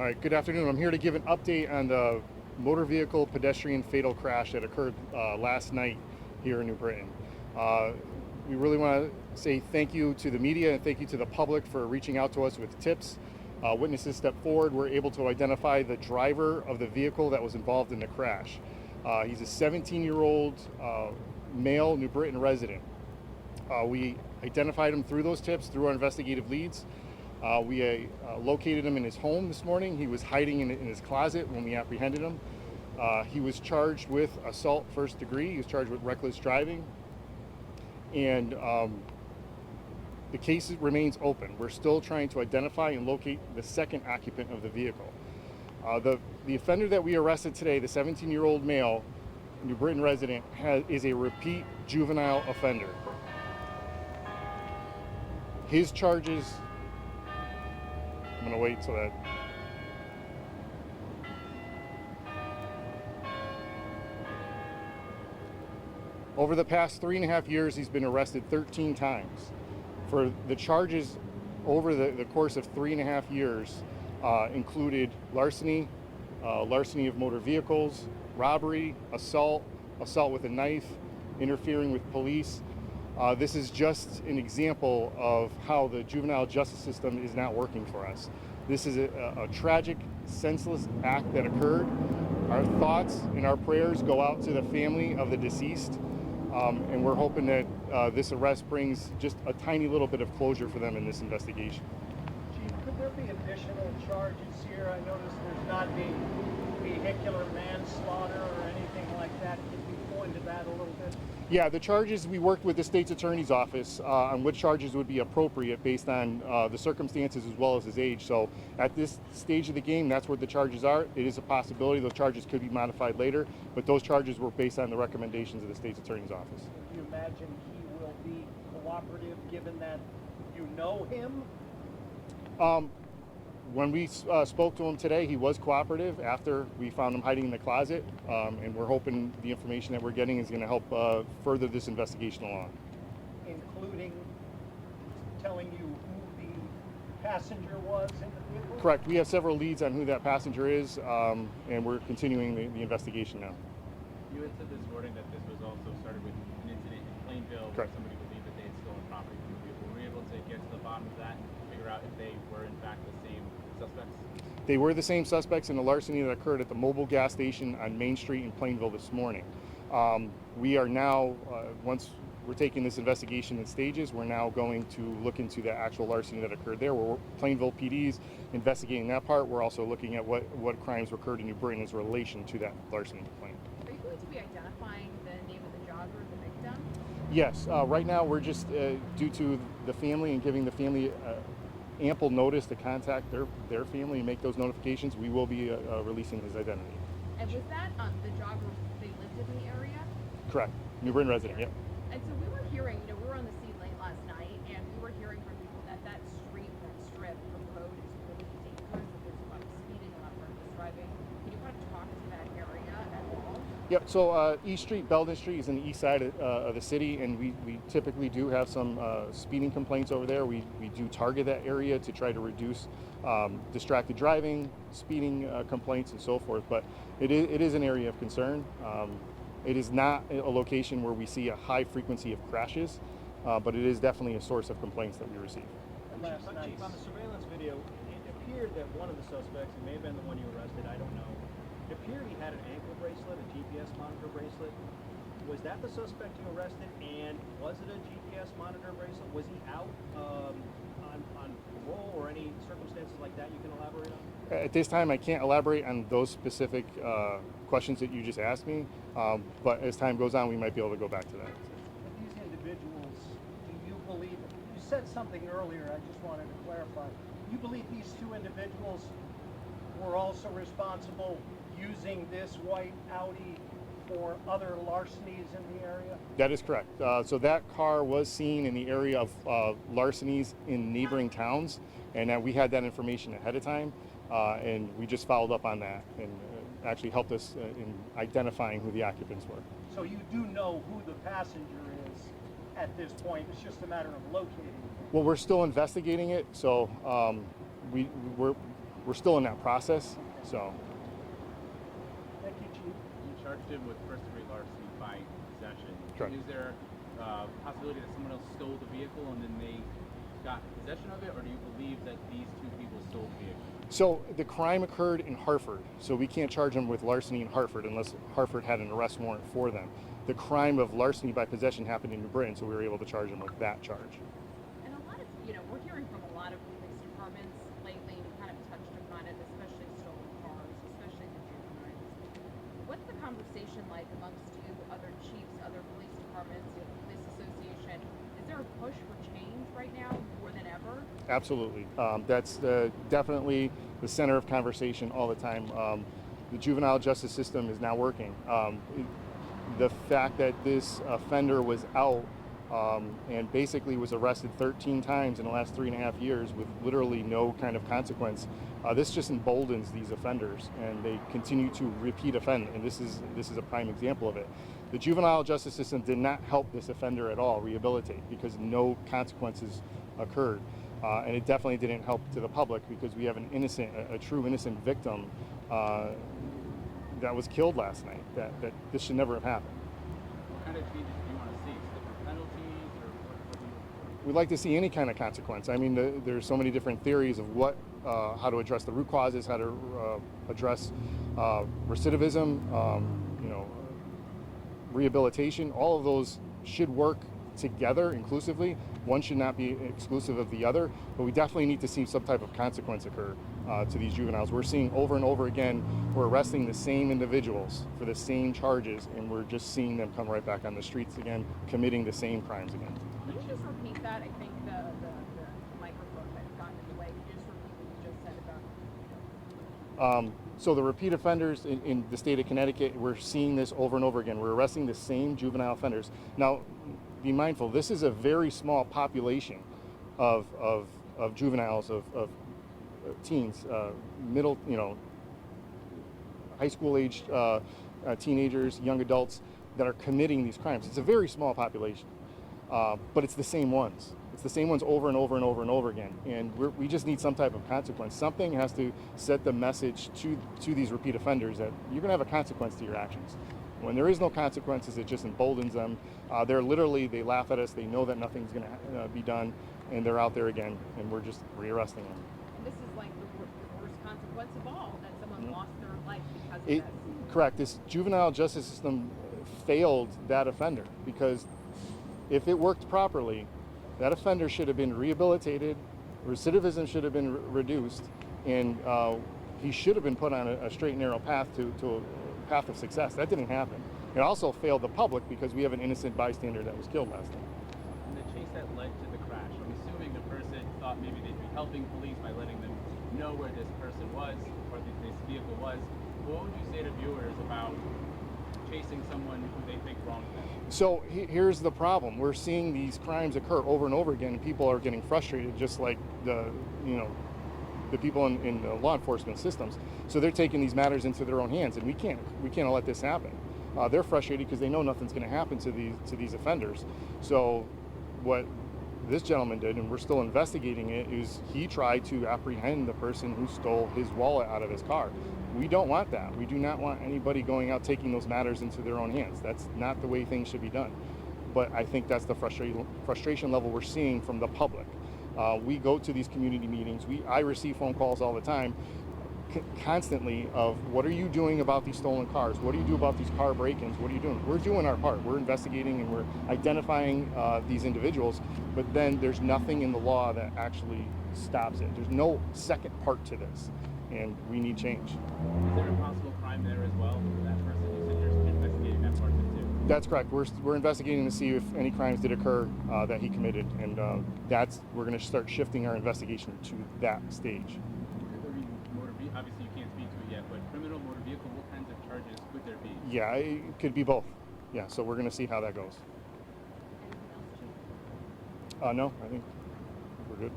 All right, good afternoon. I'm here to give an update on the motor vehicle pedestrian fatal crash that occurred last night here in New Britain. Uh, we really want to say thank you to the media and thank you to the public for reaching out to us with tips. Witnesses stepped forward. We're able to identify the driver of the vehicle that was involved in the crash. He's a 17-year-old male New Britain resident. We identified him through those tips, through our investigative leads. We located him in his home this morning. He was hiding in his closet when we apprehended him. He was charged with assault first degree. He was charged with reckless driving. And the case remains open. We're still trying to identify and locate the second occupant of the vehicle. The offender that we arrested today, the 17-year-old male, New Britain resident, is a repeat juvenile offender. His charges, I'm going to wait so that. Over the past 3.5 years, he's been arrested 13 times. For the charges over the course of 3.5 years included larceny, larceny of motor vehicles, robbery, assault, assault with a knife, interfering with police. This is just an example of how the juvenile justice system is not working for us. This is a tragic, senseless act that occurred. Our thoughts and our prayers go out to the family of the deceased, and we're hoping that this arrest brings just a tiny little bit of closure for them in this investigation. Chief, could there be additional charges here? I noticed there's not the vehicular manslaughter or anything like that. Could you go into that a little bit? Yeah, the charges, we worked with the state's attorney's office on which charges would be appropriate based on the circumstances as well as his age. So at this stage of the game, that's where the charges are. It is a possibility those charges could be modified later, but those charges were based on the recommendations of the state's attorney's office. Do you imagine he will be cooperative given that you know him? When we spoke to him today, he was cooperative after we found him hiding in the closet, and we're hoping the information that we're getting is going to help further this investigation along. Including telling you who the passenger was in the vehicle? Correct. We have several leads on who that passenger is, and we're continuing the investigation now. You had said this morning that this was also started with an incident in Plainville where Correct. somebody believed that they had stolen property from the vehicle. Were we able to get to the bottom of that and figure out if they were in fact the same suspects? They were the same suspects in the larceny that occurred at the mobile gas station on Main Street in Plainville this morning. We are now, once we're taking this investigation in stages, we're now going to look into the actual larceny that occurred there. We're Plainville PD's investigating that part. We're also looking at what crimes occurred in New Britain as relation to that larceny complaint. Are you going to be identifying the name of the jogger, the victim? Yes, right now we're just, due to the family and giving the family ample notice to contact their family and make those notifications, we will be releasing his identity. And was that the jogger, they lived in the area? Correct. New Britain resident, yep. And so we were hearing, we were on the scene late last night, and we were hearing from people that street, that strip of road is really dangerous, that there's a lot of speeding, a lot of reckless driving. Can you kind of talk to that area at all? Yep, so East Street, Belden Street is on the east side of the city, and we typically do have some speeding complaints over there. We do target that area to try to reduce distracted driving, speeding complaints, and so forth, but it is an area of concern. It is not a location where we see a high frequency of crashes, but it is definitely a source of complaints that we receive. Last night. Chief, on the surveillance video, it appeared that one of the suspects, it may have been the one you arrested, I don't know, it appeared he had an ankle bracelet, a GPS monitor bracelet. Was that the suspect you arrested, and was it a GPS monitor bracelet? Was he out on parole or any circumstances like that you can elaborate on? At this time, I can't elaborate on those specific questions that you just asked me, but as time goes on, we might be able to go back to that. With these individuals, do you believe, you said something earlier, I just wanted to clarify. You believe these two individuals were also responsible using this white Audi for other larcenies in the area? That is correct. So that car was seen in the area of larcenies in neighboring towns, and we had that information ahead of time, and we just followed up on that and actually helped us in identifying who the occupants were. So you do know who the passenger is at this point, it's just a matter of locating him. Well, we're still investigating it, so we're still in that process. So Thank you, Chief. You charged him with first-degree larceny by possession. Correct. Is there a possibility that someone else stole the vehicle and then they got possession of it, or do you believe that these two people stole the vehicle? So the crime occurred in Hartford, so we can't charge them with larceny in Hartford unless Hartford had an arrest warrant for them. The crime of larceny by possession happened in New Britain, so we were able to charge them with that charge. And a lot of, we're hearing from a lot of police departments lately, and you kind of touched upon it, especially stolen cars, especially the juveniles. What's the conversation like amongst you, other chiefs, other police departments, the police association? Is there a push for change right now more than ever? Absolutely. That's definitely the center of conversation all the time. The juvenile justice system is now working. The fact that this offender was out and basically was arrested 13 times in the last 3.5 years with literally no kind of consequence, this just emboldens these offenders, and they continue to repeat offend. And this is a prime example of it. The juvenile justice system did not help this offender at all rehabilitate because no consequences occurred. And it definitely didn't help to the public because we have an innocent, a true innocent victim that was killed last night. That this should never have happened. What kind of changes do you want to see? Different penalties, or what do you? We'd like to see any kind of consequence. I mean, there's so many different theories of how to address the root causes, how to address recidivism, rehabilitation. All of those should work together inclusively. One should not be exclusive of the other, but we definitely need to see some type of consequence occur to these juveniles. We're seeing over and over again, we're arresting the same individuals for the same charges, and we're just seeing them come right back on the streets again, committing the same crimes again. Can you just repeat that? I think the microphone might have gotten in the way. Can you just repeat what you just said about? So the repeat offenders in the state of Connecticut, we're seeing this over and over again. We're arresting the same juvenile offenders. Now, be mindful, this is a very small population of juveniles, of teens, middle, high school aged teenagers, young adults that are committing these crimes. It's a very small population, but it's the same ones. It's the same ones over and over and over and over again. And we just need some type of consequence. Something has to set the message to these repeat offenders that you're gonna have a consequence to your actions. When there is no consequences, it just emboldens them. They laugh at us, they know that nothing's gonna be done, and they're out there again, and we're just rearresting them. And this is like the worst consequence of all, that someone lost their life because of It, this. correct. This juvenile justice system failed that offender because if it worked properly, that offender should have been rehabilitated, recidivism should have been reduced, and he should have been put on a straight and narrow path to a path of success. That didn't happen. It also failed the public because we have an innocent bystander that was killed last night. And the chase that led to the crash, I'm assuming the person thought maybe they'd be helping police by letting them know where this person was or this vehicle was. What would you say to viewers about chasing someone who they think wronged them? So here's the problem. We're seeing these crimes occur over and over again, and people are getting frustrated, just like the people in the law enforcement systems. So they're taking these matters into their own hands, and we can't let this happen. They're frustrated because they know nothing's going to happen to these offenders. So what this gentleman did, and we're still investigating it, is he tried to apprehend the person who stole his wallet out of his car. We don't want that. We do not want anybody going out taking those matters into their own hands. That's not the way things should be done. But I think that's the frustration level we're seeing from the public. We go to these community meetings. I receive phone calls all the time, constantly, of what are you doing about these stolen cars? What do you do about these car break-ins? What are you doing? We're doing our part. We're investigating and we're identifying these individuals, but then there's nothing in the law that actually stops it. There's no second part to this, and we need change. Is there a possible crime there as well for that person? You said you're investigating that part of it too. That's correct. We're investigating to see if any crimes did occur that he committed, and we're going to start shifting our investigation to that stage. Obviously you can't speak to it yet, but criminal, motor vehicle, what kinds of charges could there be? Yeah, it could be both. Yeah, so we're going to see how that goes. Anything else, Chief? No, I think we're good.